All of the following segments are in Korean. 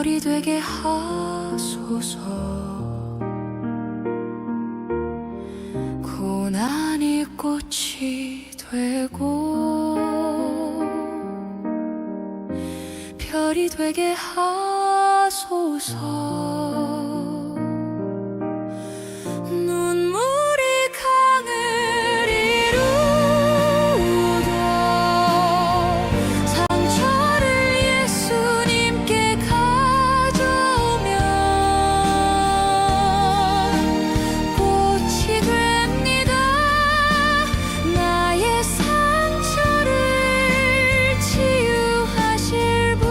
별이 되게 하소서. 고난이 꽃이 되고 별이 되게 하소서. 눈물이 강을 이루고 상처를 예수님께 가져오면 꽃이 됩니다. 나의 상처를 치유하실 분,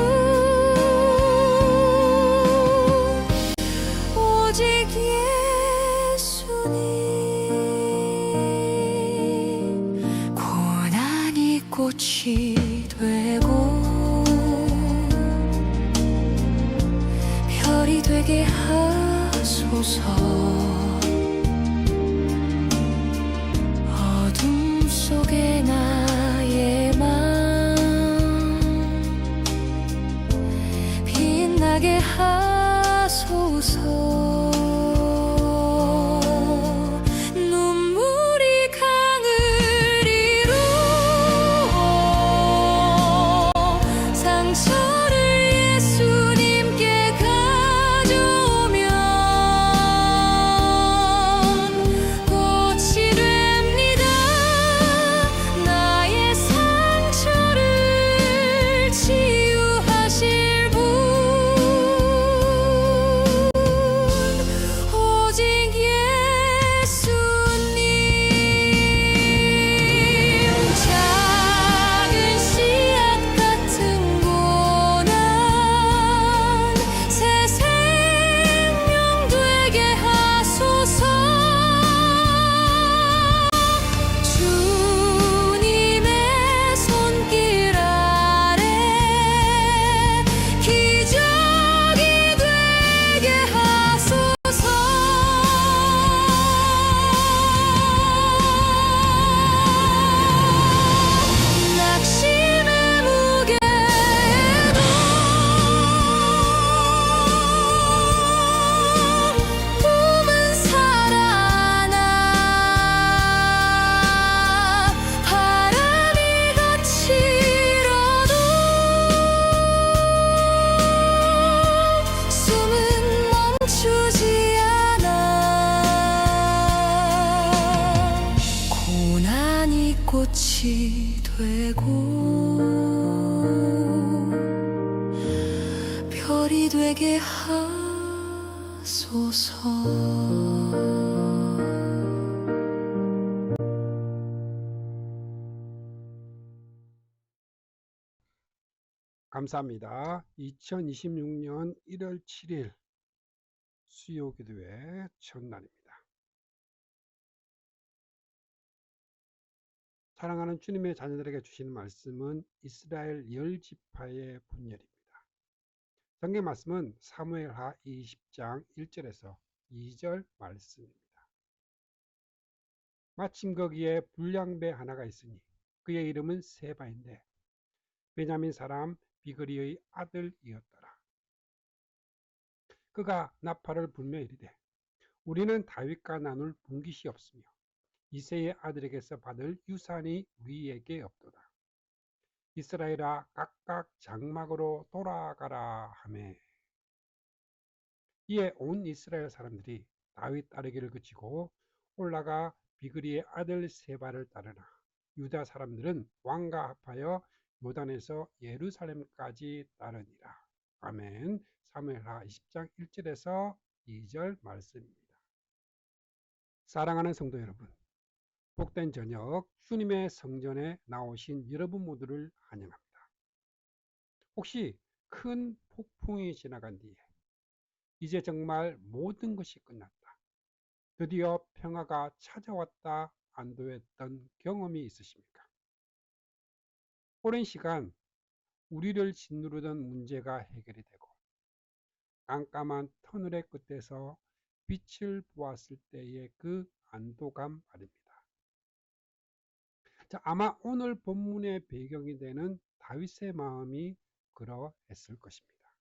오직 예수님. 고난이 꽃이 되고 별이 되게 하소서. 어둠 속에 나의 맘 빛나게 하소서. 눈물이 강을 이루어 상처를 예수님께 가져오면 꽃이 됩니다. 나의 상처를 치유하실 분, 오직 예수님. 작은 씨앗 같은 고난 새 생명 되게 하소서. 주님의 손길 아래 기적이 되게 하소서. 낙심의 무게도 꿈은 살아나 바람이 거칠어도 숨은 멈추지 않아. 고난이 꽃이 되고 별이 되게 하소서. 감사합니다. 2026년 1월 7일 수요기도회 첫날입니다. 사랑하는 주님의 자녀들에게 주시는 말씀은 이스라엘 10지파의 분열입니다. 성경 말씀은 사무엘하 20장 1절에서 2절 말씀입니다. 마침 거기에 불량배 하나가 있으니 그의 이름은 세바인데 베냐민 사람 비그리의 아들이었더라. 그가 나팔을 불며 이르되 우리는 다윗과 나눌 분깃이 없으며 이새의 아들에게서 받을 유산이 우리에게 없도다. 이스라엘아 각각 장막으로 돌아가라 하매 이에 온 이스라엘 사람들이 다윗 따르기를 그치고 올라가 비그리의 아들 세바를 따르나 유다 사람들은 왕과 합하여 요단에서 예루살렘까지 따르니라. 아멘. 사무엘하 20장 1절에서 2절 말씀입니다. 사랑하는 성도 여러분, 복된 저녁 주님의 성전에 나오신 여러분 모두를 환영합니다. 혹시 큰 폭풍이 지나간 뒤에 이제 정말 모든 것이 끝났다, 드디어 평화가 찾아왔다 안도했던 경험이 있으십니까? 오랜 시간 우리를 짓누르던 문제가 해결이 되고 깜깜한 터널의 끝에서 빛을 보았을 때의 그 안도감 말입니다. 자, 아마 오늘 본문의 배경이 되는 다윗의 마음이 그러했을 것입니다.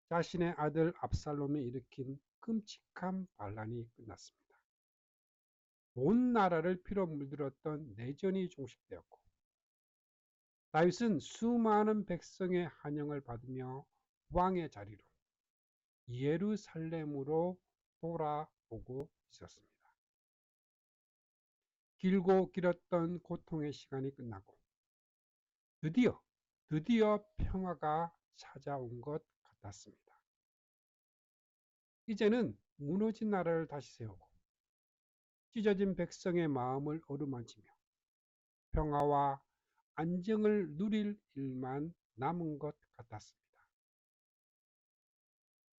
자신의 아들 압살롬이 일으킨 끔찍한 반란이 끝났습니다. 온 나라를 피로 물들었던 내전이 종식되었고 다윗은 수많은 백성의 환영을 받으며 왕의 자리로 예루살렘으로 돌아오고 있었습니다. 길고 길었던 고통의 시간이 끝나고 드디어 평화가 찾아온 것 같았습니다. 이제는 무너진 나라를 다시 세우고 찢어진 백성의 마음을 어루만지며 평화와 안정을 누릴 일만 남은 것 같았습니다.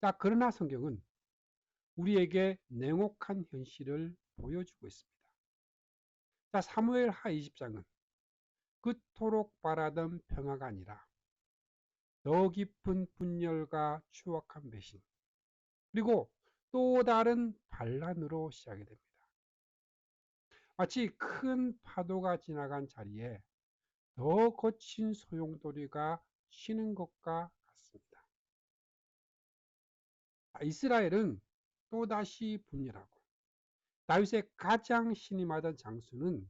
자, 그러나 성경은 우리에게 냉혹한 현실을 보여주고 있습니다. 자, 사무엘하 20장은 그토록 바라던 평화가 아니라 더 깊은 분열과 추악한 배신, 그리고 또 다른 반란으로 시작이 됩니다. 마치 큰 파도가 지나간 자리에 더 거친 소용돌이가 치는 것과 같습니다. 이스라엘은 또다시 분열하고 다윗의 가장 신임하던 장수는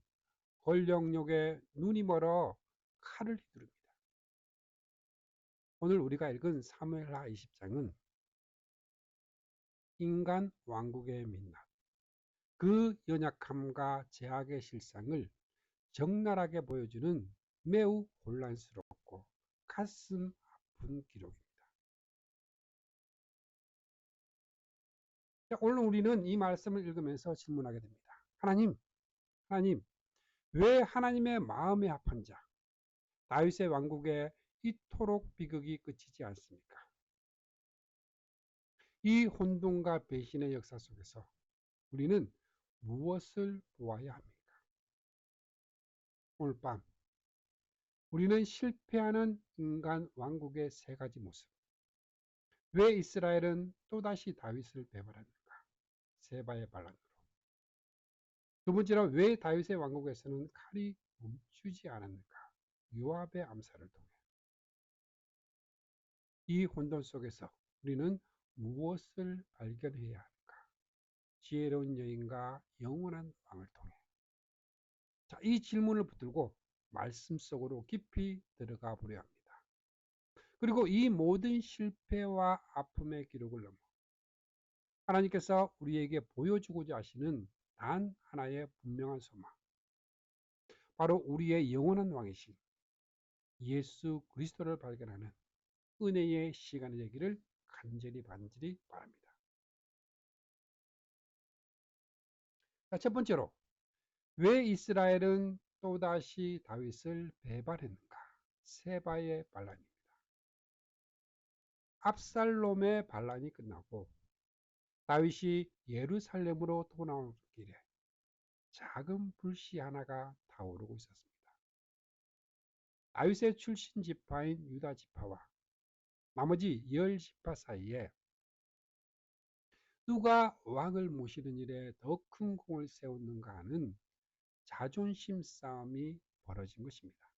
권력욕에 눈이 멀어 칼을 휘두릅니다. 오늘 우리가 읽은 사무엘하 20장은 인간 왕국의 민낯, 그 연약함과 제약의 실상을 적나라하게 보여주는 매우 혼란스럽고 가슴 아픈 기록입니다. 오늘 우리는 이 말씀을 읽으면서 질문하게 됩니다. 하나님, 왜 하나님의 마음에 합한 자, 다윗의 왕국에 이토록 비극이 그치지 않습니까? 이 혼돈과 배신의 역사 속에서 우리는 무엇을 보아야 합니까? 오늘 밤 우리는 실패하는 인간 왕국의 세 가지 모습, 왜 이스라엘은 또다시 다윗을 배반하는가? 세바의 반란으로. 두 번째로 왜 다윗의 왕국에서는 칼이 멈추지 않았는가? 요압의 암살을 통해. 이 혼돈 속에서 우리는 무엇을 발견해야 할까? 지혜로운 여인과 영원한 왕을 통해. 자, 이 질문을 붙들고 말씀 속으로 깊이 들어가 보려 합니다. 그리고 이 모든 실패와 아픔의 기록을 넘어 하나님께서 우리에게 보여주고자 하시는 단 하나의 분명한 소망, 바로 우리의 영원한 왕이신 예수 그리스도를 발견하는 은혜의 시간이 되기를 간절히 바랍니다. 자, 첫 번째로 왜 이스라엘은 또다시 다윗을 배반했는가? 세바의 반란입니다. 압살롬의 반란이 끝나고 다윗이 예루살렘으로 돌아오는 길에 작은 불씨 하나가 타오르고 있었습니다. 다윗의 출신 지파인 유다 지파와 나머지 10지파 사이에 누가 왕을 모시는 일에 더 큰 공을 세웠는가 하는 자존심 싸움이 벌어진 것입니다.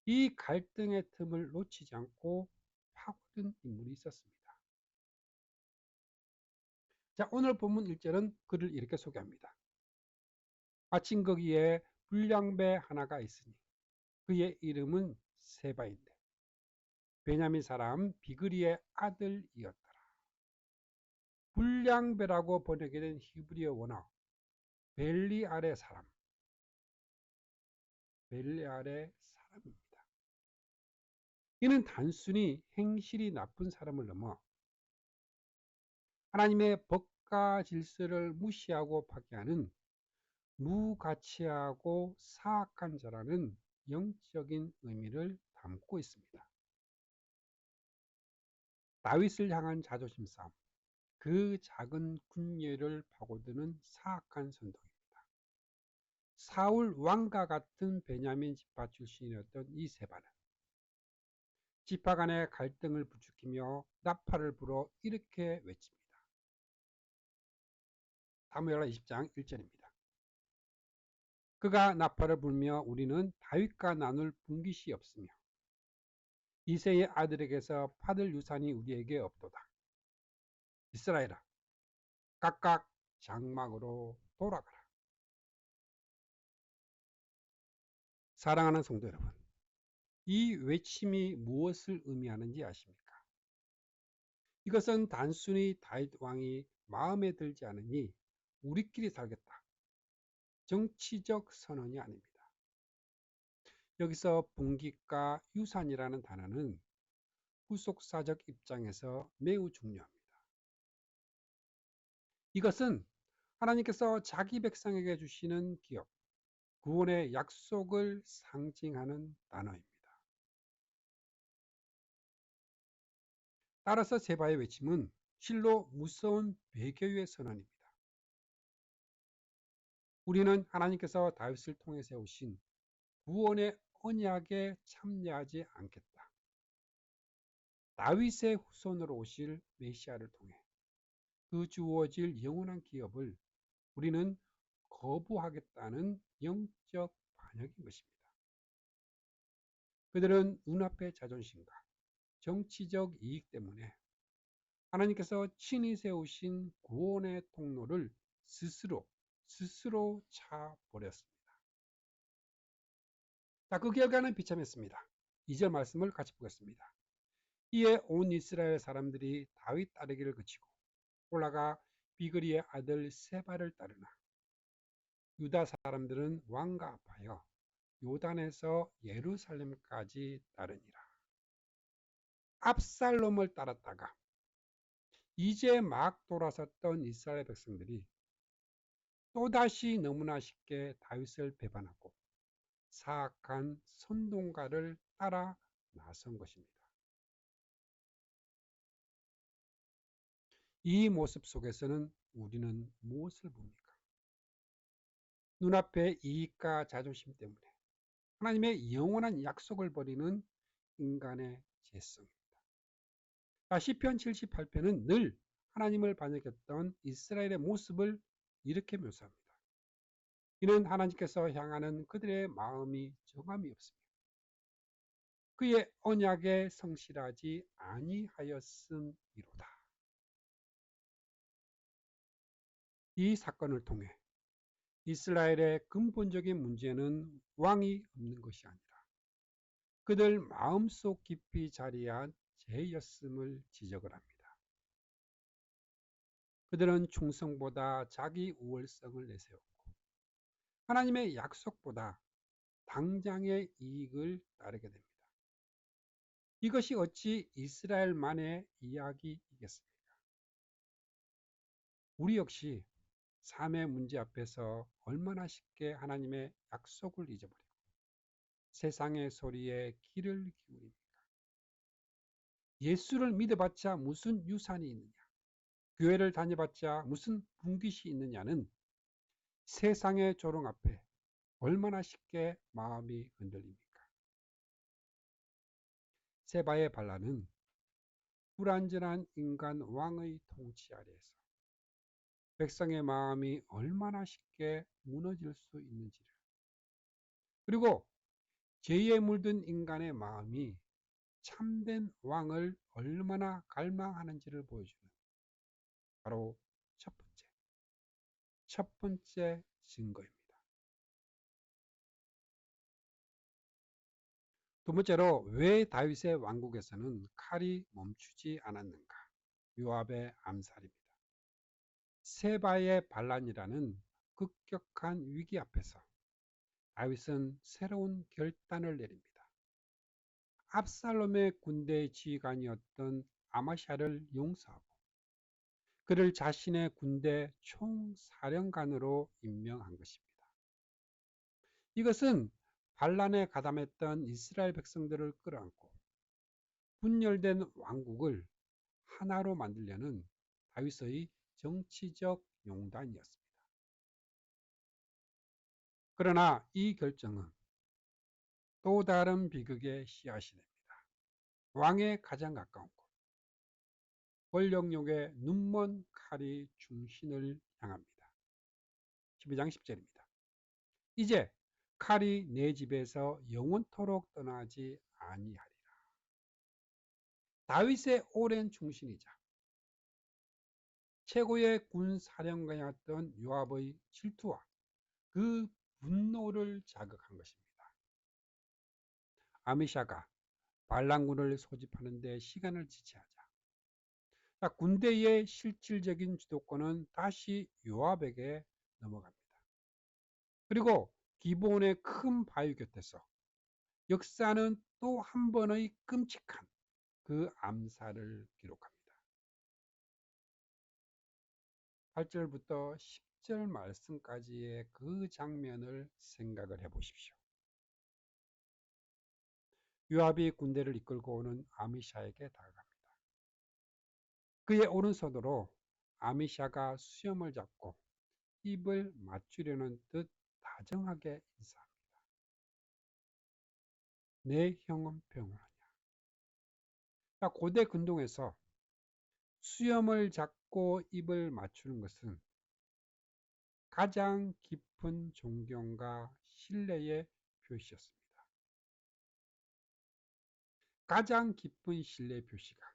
이 갈등의 틈을 놓치지 않고 파고든 인물이 있었습니다. 자, 오늘 본문 1절은 그를 이렇게 소개합니다. 마침 거기에 불량배 하나가 있으니 그의 이름은 세바인데 베냐민 사람 비그리의 아들이었더라. 불량배라고 번역된 히브리어 원어 벨리알의 사람입니다. 이는 단순히 행실이 나쁜 사람을 넘어 하나님의 법과 질서를 무시하고 파괴하는 무가치하고 사악한 자라는 영적인 의미를 담고 있습니다. 다윗을 향한 자존심 싸움, 그 작은 군예를 파고드는 사악한 선동입니다. 사울 왕과 같은 베냐민 지파 출신이었던 이 세바는 지파 간의 갈등을 부추기며 나팔을 불어 이렇게 외칩니다. 사무엘하 20장 1절입니다. 그가 나팔을 불며 우리는 다윗과 나눌 분깃이 없으며 이새의 아들에게서 받을 유산이 우리에게 없도다. 이스라엘아, 각각 장막으로 돌아가라. 사랑하는 성도 여러분, 이 외침이 무엇을 의미하는지 아십니까? 이것은 단순히 다윗 왕이 마음에 들지 않으니 우리끼리 살겠다, 정치적 선언이 아닙니다. 여기서 분깃과 유산이라는 단어는 후속사적 입장에서 매우 중요합니다. 이것은 하나님께서 자기 백성에게 주시는 기업, 구원의 약속을 상징하는 단어입니다. 따라서 세바의 외침은 실로 무서운 배교의 선언입니다. 우리는 하나님께서 다윗을 통해 세우신 구원의 언약에 참여하지 않겠다. 다윗의 후손으로 오실 메시아를 통해 그 주어질 영원한 기업을 우리는 거부하겠다는 영적 반역인 것입니다. 그들은 눈앞의 자존심과 정치적 이익 때문에 하나님께서 친히 세우신 구원의 통로를 스스로 차버렸습니다. 자, 그 결과는 비참했습니다. 2절 말씀을 같이 보겠습니다. 이에 온 이스라엘 사람들이 다윗 따르기를 그치고 올라가 비그리의 아들 세바를 따르나 유다 사람들은 왕과 합하여 요단에서 예루살렘까지 따르니라. 압살롬을 따랐다가 이제 막 돌아섰던 이스라엘 백성들이 또다시 너무나 쉽게 다윗을 배반하고 사악한 선동가를 따라 나선 것입니다. 이 모습 속에서는 우리는 무엇을 봅니까? 눈앞의 이익과 자존심 때문에 하나님의 영원한 약속을 버리는 인간의 죄성입니다. 시편 78편은 늘 하나님을 반역했던 이스라엘의 모습을 이렇게 묘사합니다. 이는 하나님께서 향하는 그들의 마음이 정함이 없으며 그의 언약에 성실하지 아니하였음이로다. 이 사건을 통해 이스라엘의 근본적인 문제는 왕이 없는 것이 아니라 그들 마음속 깊이 자리한 죄였음을 지적을 합니다. 그들은 충성보다 자기 우월성을 내세웠고 하나님의 약속보다 당장의 이익을 따르게 됩니다. 이것이 어찌 이스라엘만의 이야기이겠습니까? 우리 역시 삶의 문제 앞에서 얼마나 쉽게 하나님의 약속을 잊어버리고 세상의 소리에 귀를 기울입니까? 예수를 믿어봤자 무슨 유산이 있느냐? 교회를 다녀봤자 무슨 분깃이 있느냐는 세상의 조롱 앞에 얼마나 쉽게 마음이 흔들립니까? 세바의 반란은 불완전한 인간 왕의 통치 아래에서 백성의 마음이 얼마나 쉽게 무너질 수 있는지를, 그리고 죄에 물든 인간의 마음이 참된 왕을 얼마나 갈망하는지를 보여주는 바로 첫 번째 증거입니다. 두 번째로 왜 다윗의 왕국에서는 칼이 멈추지 않았는가? 요압의 암살입니다. 세바의 반란이라는 급격한 위기 앞에서 다윗은 새로운 결단을 내립니다. 압살롬의 군대 지휘관이었던 아마샤를 용서하고 그를 자신의 군대 총사령관으로 임명한 것입니다. 이것은 반란에 가담했던 이스라엘 백성들을 끌어안고 분열된 왕국을 하나로 만들려는 다윗의 정치적 용단이었습니다. 그러나 이 결정은 또 다른 비극의 씨앗이 됩니다. 왕에 가장 가까운 곳, 권력욕에 눈먼 칼이 중신을 향합니다. 12장 10절입니다. 이제 칼이 내 집에서 영원토록 떠나지 아니하리라. 다윗의 오랜 충신이자 최고의 군사령관이었던 요압의 질투와 그 분노를 자극한 것입니다. 아미샤가 반란군을 소집하는 데 시간을 지체하자 군대의 실질적인 주도권은 다시 요압에게 넘어갑니다. 그리고 기브온의 큰 바위 곁에서 역사는 또 한 번의 끔찍한 그 암살을 기록합니다. 8절부터 10절 말씀까지의 그 장면을 생각을 해보십시오. 요압이 군대를 이끌고 오는 아미샤에게 다가갑니다. 그의 오른손으로 아미샤가 수염을 잡고 입을 맞추려는 듯 다정하게 인사합니다. 내 형은 평온하냐? 고대 근동에서 수염을 잡고 입을 맞추는 것은 가장 깊은 존경과 신뢰의 표시였습니다. 가장 깊은 신뢰 표시가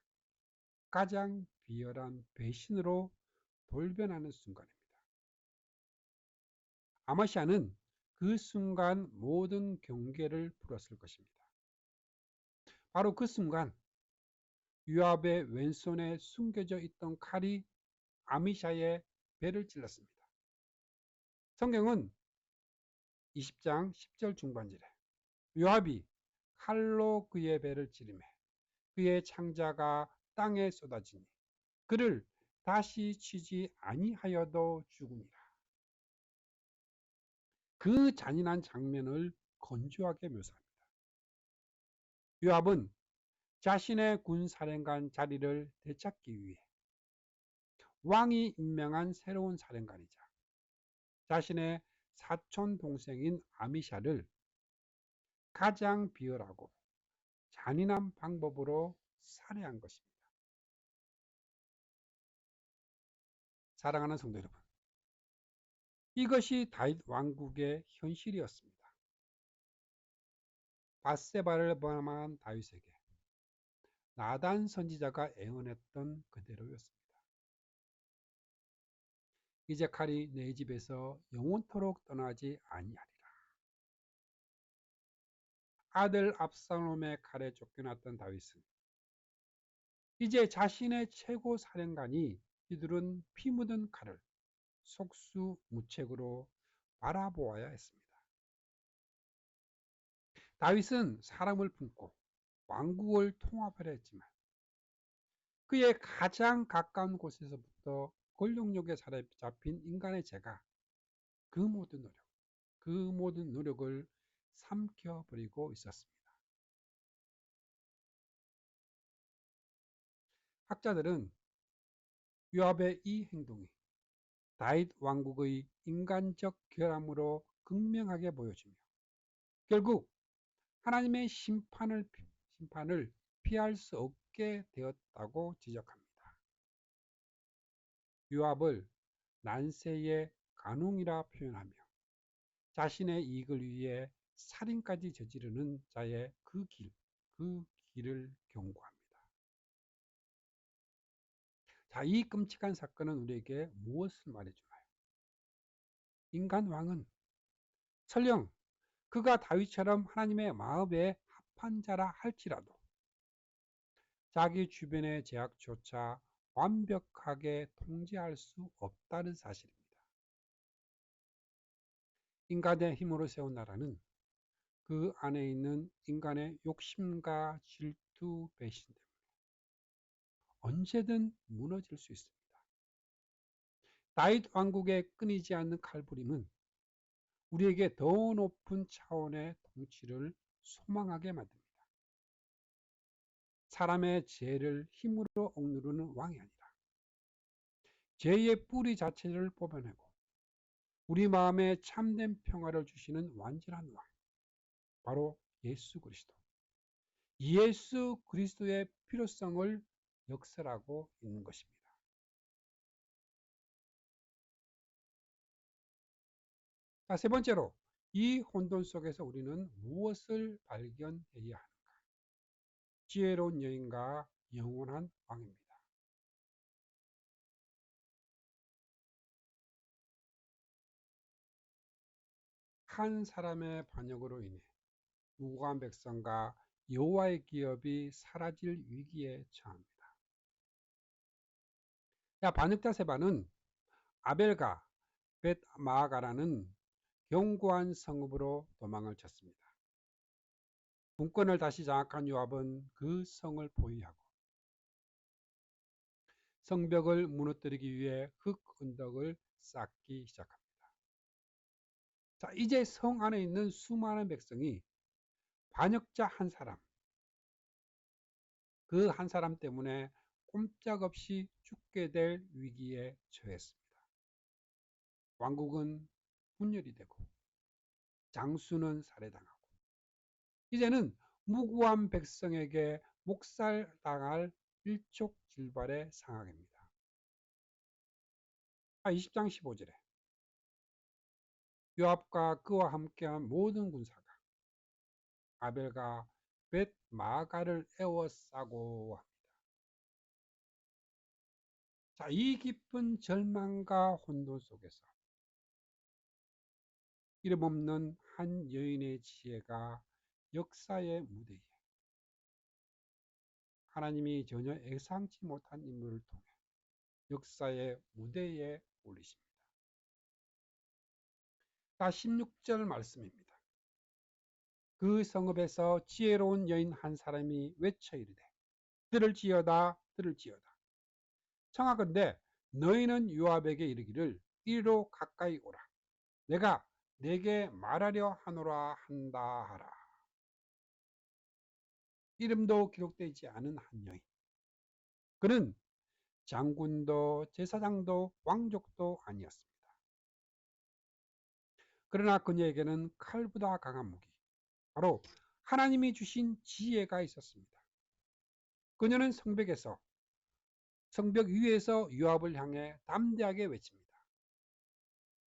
가장 비열한 배신으로 돌변하는 순간입니다. 아마샤는 그 순간 모든 경계를 풀었을 것입니다. 바로 그 순간 요압의 왼손에 숨겨져 있던 칼이 아미샤의 배를 찔렀습니다. 성경은 20장 10절 중반절에 요압이 칼로 그의 배를 찌르매 그의 창자가 땅에 쏟아지니 그를 다시 치지 아니하여도 죽으니라. 그 잔인한 장면을 건조하게 묘사합니다. 요압은 자신의 군사령관 자리를 되찾기 위해 왕이 임명한 새로운 사령관이자 자신의 사촌 동생인 아미샤를 가장 비열하고 잔인한 방법으로 살해한 것입니다. 사랑하는 성도 여러분, 이것이 다윗 왕국의 현실이었습니다. 밧세바를 범한 다윗에게 나단 선지자가 애원했던 그대로였습니다. 이제 칼이 내 집에서 영원토록 떠나지 아니하리라. 아들 압살롬의 칼에 쫓겨났던 다윗은 이제 자신의 최고 사령관이 휘두른 피 묻은 칼을 속수무책으로 바라보아야 했습니다. 다윗은 사람을 품고 왕국을 통합하려 했지만 그의 가장 가까운 곳에서부터 권력욕에 사로잡힌 인간의 죄가 그 모든 노력을 삼켜버리고 있었습니다. 학자들은 요압의 이 행동이 다윗 왕국의 인간적 결함으로 극명하게 보여주며 결국 하나님의 심판을 피할 수 없게 되었다고 지적합니다. 요압을 난세의 간웅이라 표현하며 자신의 이익을 위해 살인까지 저지르는 자의 그 길을 경고합니다. 자, 이 끔찍한 사건은 우리에게 무엇을 말해주나요? 인간 왕은 설령 그가 다윗처럼 하나님의 마음에 합한 자라 할지라도 자기 주변의 제약조차 완벽하게 통제할 수 없다는 사실입니다. 인간의 힘으로 세운 나라는 그 안에 있는 인간의 욕심과 질투, 배신 때문에 언제든 무너질 수 있습니다. 다윗 왕국의 끊이지 않는 칼부림은 우리에게 더 높은 차원의 통치를 소망하게 만듭니다. 사람의 죄를 힘으로 억누르는 왕이 아니라 죄의 뿌리 자체를 뽑아내고 우리 마음에 참된 평화를 주시는 완전한 왕, 바로 예수 그리스도. 예수 그리스도의 필요성을 역설하고 있는 것입니다. 자, 세 번째로 이 혼돈 속에서 우리는 무엇을 발견해야 하는가? 지혜로운 여인과 영원한 왕입니다. 한 사람의 반역으로 인해 무고한 백성과 여호와의 기업이 사라질 위기에 처합니다. 반역자 세바는 아벨과 벳마아가라는 견고한 성읍으로 도망을 쳤습니다. 군권을 다시 장악한 요압은 그 성을 포위하고 성벽을 무너뜨리기 위해 흙 언덕을 쌓기 시작합니다. 이제 성 안에 있는 수많은 백성이 반역자 한 사람, 그 한 사람 때문에 꼼짝없이 죽게 될 위기에 처했습니다. 왕국은 분열이 되고 장수는 살해당하고 이제는 무고한 백성에게 목살당할 일촉즉발의 상황입니다. 20장 15절에 요압과 그와 함께한 모든 군사가 아벨과 벳마아가를 에워싸고 합니다. 이 깊은 절망과 혼돈 속에서 이름 없는 한 여인의 지혜가 역사의 무대에 하나님이 전혀 예상치 못한 인물을 통해 역사의 무대에 올리십니다. 16절 말씀입니다. 그 성읍에서 지혜로운 여인 한 사람이 외쳐 이르되 들을지어다 들을지어다 청하건대 너희는 요압에게 이르기를 이리로 가까이 오라 내가 내게 말하려 하노라 한다 하라. 이름도 기록되지 않은 한 여인. 그는 장군도 제사장도 왕족도 아니었습니다. 그러나 그녀에게는 칼보다 강한 무기, 바로 하나님이 주신 지혜가 있었습니다. 그녀는 성벽 위에서 요압을 향해 담대하게 외칩니다.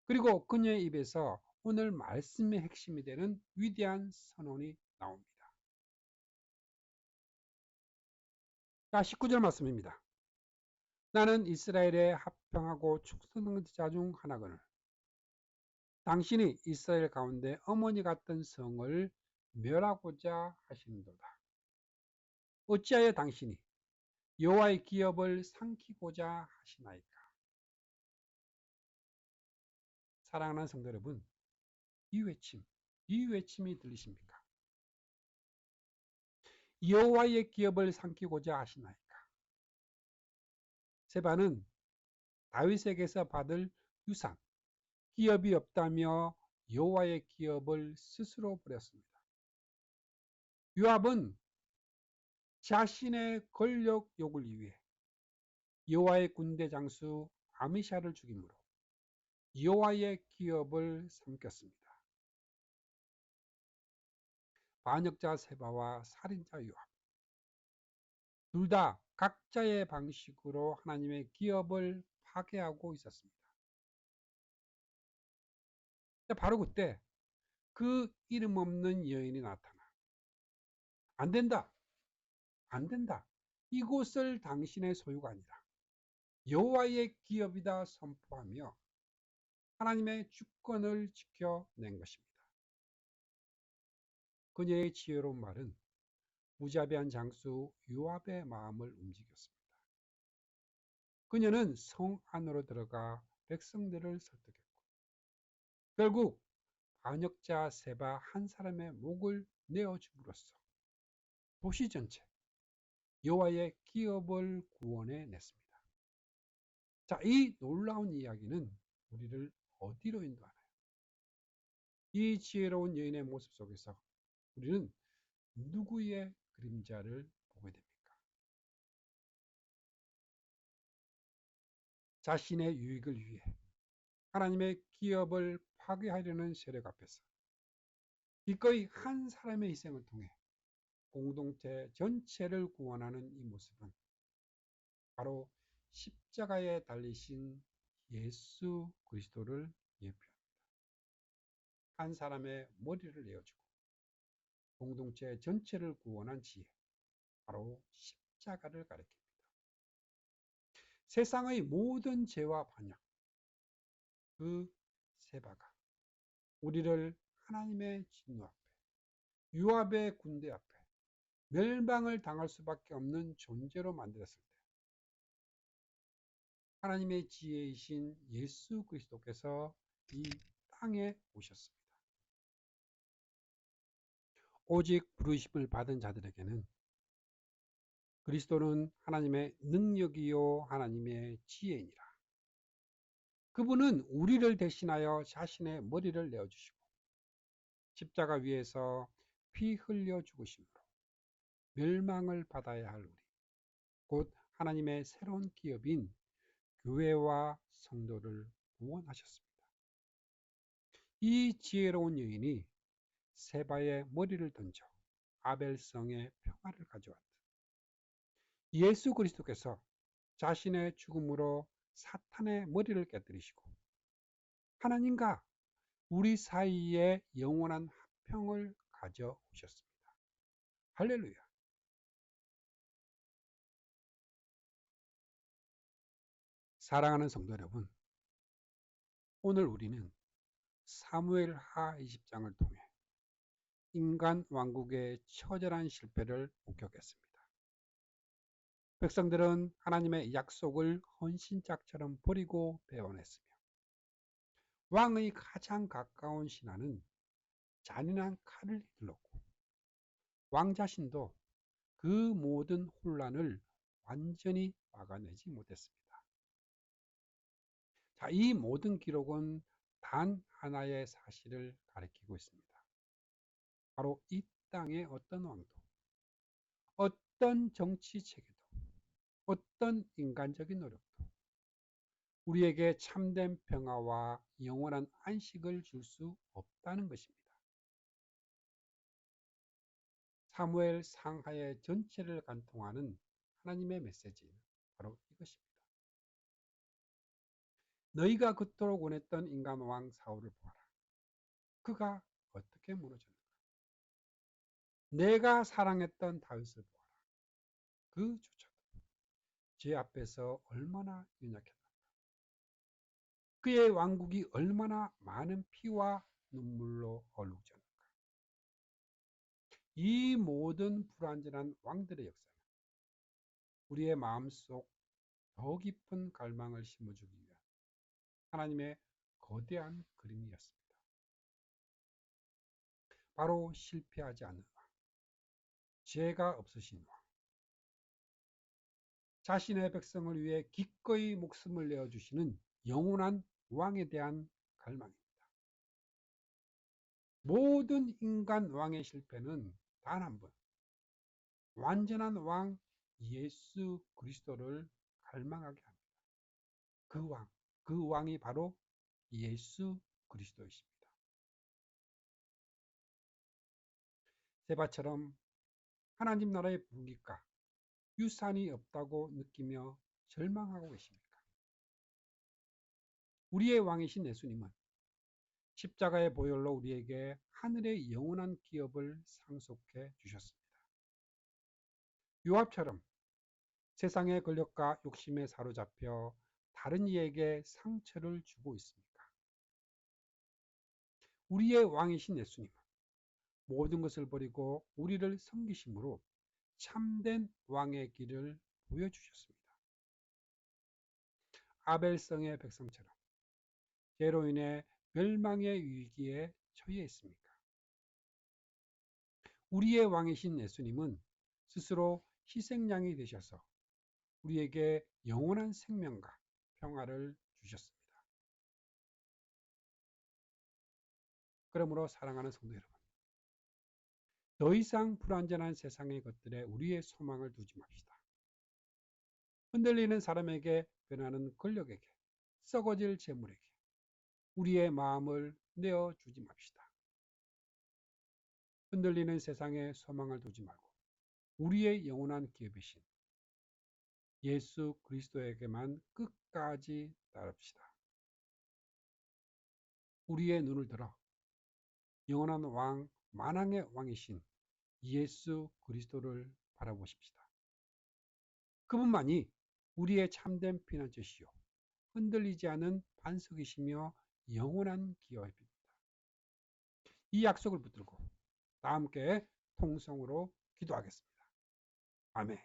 그리고 그녀의 입에서 오늘 말씀의 핵심이 되는 위대한 선언이 나옵니다. 19절 말씀입니다. 나는 이스라엘에 합평하고 축성한 자 중 하나거늘 당신이 이스라엘 가운데 어머니 같은 성을 멸하고자 하시는도다. 어찌하여 당신이 여호와의 기업을 삼키고자 하시나이까. 사랑하는 성도 여러분, 이 외침이 들리십니까? 여호와의 기업을 삼키고자 하시나이까. 세바는 다윗에게서 받을 유산, 기업이 없다며 여호와의 기업을 스스로 버렸습니다. 요압은 자신의 권력 욕을 위해 여호와의 군대 장수 아미샤를 죽임으로 여호와의 기업을 삼켰습니다. 반역자 세바와 살인자 요압 둘 다 각자의 방식으로 하나님의 기업을 파괴하고 있었습니다. 바로 그때 그 이름 없는 여인이 나타나 안 된다. 이곳을 당신의 소유가 아니라 여호와의 기업이다 선포하며 하나님의 주권을 지켜낸 것입니다. 그녀의 지혜로운 말은 무자비한 장수 요압의 마음을 움직였습니다. 그녀는 성 안으로 들어가 백성들을 설득했고 결국 반역자 세바 한 사람의 목을 내어줌으로써 도시 전체 여호와의 기업을 구원해 냈습니다. 이 놀라운 이야기는 우리를 어디로 인도하나요? 이 지혜로운 여인의 모습 속에서 우리는 누구의 그림자를 보게 됩니까? 자신의 유익을 위해 하나님의 기업을 파괴하려는 세력 앞에서 기꺼이 한 사람의 희생을 통해 공동체 전체를 구원하는 이 모습은 바로 십자가에 달리신 예수 그리스도를 예표합니다. 한 사람의 머리를 내어주고 공동체 전체를 구원한 지혜, 바로 십자가를 가리킵니다. 세상의 모든 죄와 반역, 그 세바가 우리를 하나님의 진노 앞에, 유압의 군대 앞에 멸망을 당할 수밖에 없는 존재로 만들었을 때 하나님의 지혜이신 예수 그리스도께서 이 땅에 오셨습니다. 오직 부르심을 받은 자들에게는 그리스도는 하나님의 능력이요 하나님의 지혜이니라. 그분은 우리를 대신하여 자신의 머리를 내어주시고 십자가 위에서 피 흘려 죽으심으로 멸망을 받아야 할 우리, 곧 하나님의 새로운 기업인 교회와 성도를 구원하셨습니다. 이 지혜로운 여인이 세바의 머리를 던져 아벨성의 평화를 가져왔듯 예수 그리스도께서 자신의 죽음으로 사탄의 머리를 깨뜨리시고 하나님과 우리 사이에 영원한 화평을 가져오셨습니다. 할렐루야. 사랑하는 성도 여러분, 오늘 우리는 사무엘하 20장을 통해 인간 왕국의 처절한 실패를 목격했습니다. 백성들은 하나님의 약속을 헌신짝처럼 버리고 배반했으며 왕의 가장 가까운 신하는 잔인한 칼을 휘둘렀고 왕 자신도 그 모든 혼란을 완전히 막아내지 못했습니다. 자, 이 모든 기록은 단 하나의 사실을 가리키고 있습니다. 바로 이 땅의 어떤 왕도, 어떤 정치 체계도, 어떤 인간적인 노력도 우리에게 참된 평화와 영원한 안식을 줄 수 없다는 것입니다. 사무엘 상하의 전체를 관통하는 하나님의 메시지는 바로 이것입니다. 너희가 그토록 원했던 인간 왕 사울을 보아라. 그가 어떻게 무너졌는가. 내가 사랑했던 다윗을 보아라. 그조차도 죄 앞에서 얼마나 연약했는가. 그의 왕국이 얼마나 많은 피와 눈물로 얼룩졌는가. 이 모든 불완전한 왕들의 역사는 우리의 마음속 더 깊은 갈망을 심어주기 위한 하나님의 거대한 그림이었습니다. 바로 실패하지 않는 왕, 죄가 없으신 왕, 자신의 백성을 위해 기꺼이 목숨을 내어주시는 영원한 왕에 대한 갈망입니다. 모든 인간 왕의 실패는 단 한 번, 완전한 왕 예수 그리스도를 갈망하게 합니다. 그 왕이 바로 예수 그리스도이십니다. 세바처럼 하나님 나라의 분깃과 유산이 없다고 느끼며 절망하고 계십니까? 우리의 왕이신 예수님은 십자가의 보혈로 우리에게 하늘의 영원한 기업을 상속해 주셨습니다. 요압처럼 세상의 권력과 욕심에 사로잡혀 다른 이에게 상처를 주고 있습니까? 우리의 왕이신 예수님은 모든 것을 버리고 우리를 섬기심으로 참된 왕의 길을 보여주셨습니다. 아벨성의 백성처럼 죄로 인해 멸망의 위기에 처해 있습니까? 우리의 왕이신 예수님은 스스로 희생양이 되셔서 우리에게 영원한 생명과 평화를 주셨습니다. 그러므로 사랑하는 성도 여러분, 더 이상 불완전한 세상의 것들에 우리의 소망을 두지 맙시다. 흔들리는 사람에게, 변하는 권력에게, 썩어질 재물에게 우리의 마음을 내어주지 맙시다. 흔들리는 세상에 소망을 두지 말고 우리의 영원한 기업이신 예수 그리스도에게만 끝까지 따릅시다. 우리의 눈을 들어 영원한 왕, 만왕의 왕이신 예수 그리스도를 바라보십시다. 그분만이 우리의 참된 피난처시요 흔들리지 않은 반석이시며 영원한 기업입니다. 이 약속을 붙들고 다 함께 통성으로 기도하겠습니다. 아멘.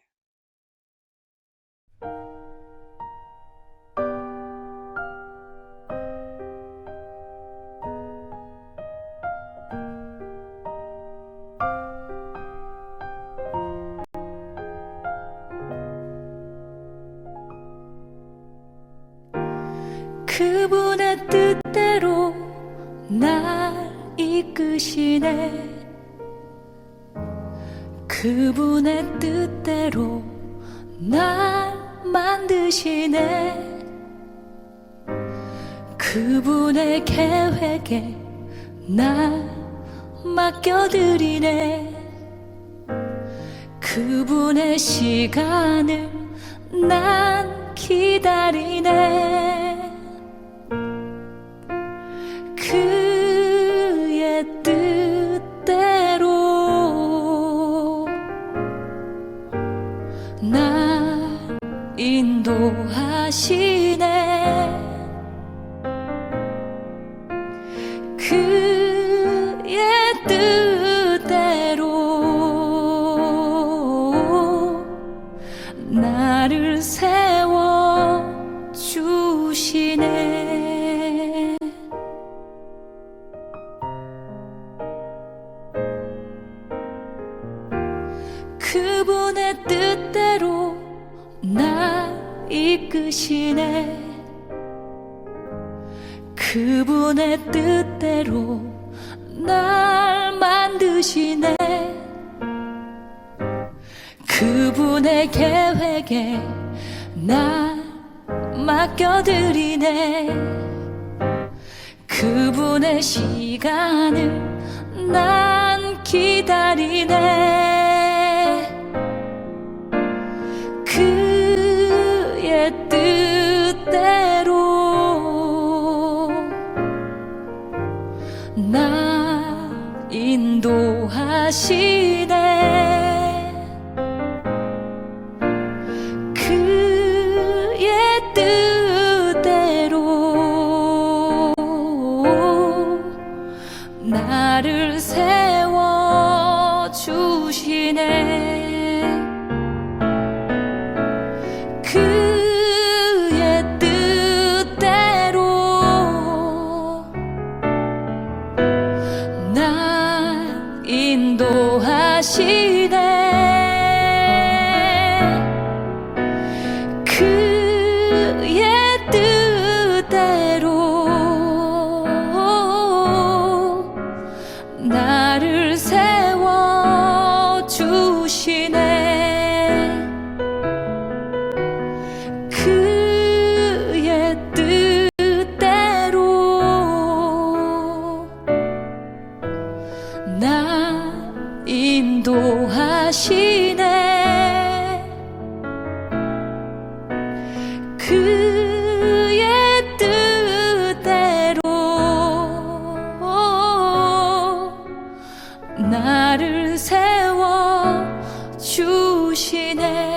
그분의 뜻대로 날 이끄시네. 그분의 뜻대로 날 만드시네. 그분의 계획에 날 맡겨드리네. 그분의 시간을 난 기다리네. 그의 뜻대로 날 인도하시네. 그의 뜻대로 나를 세워 주시네. 그분의 뜻대로 날 이끄시네. 그분의 뜻대로 날 만드시네. 그분의 계획에 날 맡겨드리네. 그분의 시간을 난 기다리네. 그의 뜻대로 날 인도하시네. 그의 뜻대로 나를 세워 주시네. 그의 뜻대로 날 인도하시네. 그의 뜻대로 나를 세워 주시네. 그의 뜻대로 날 인도하시네. 그의 뜻대로 나를 세워 주시네.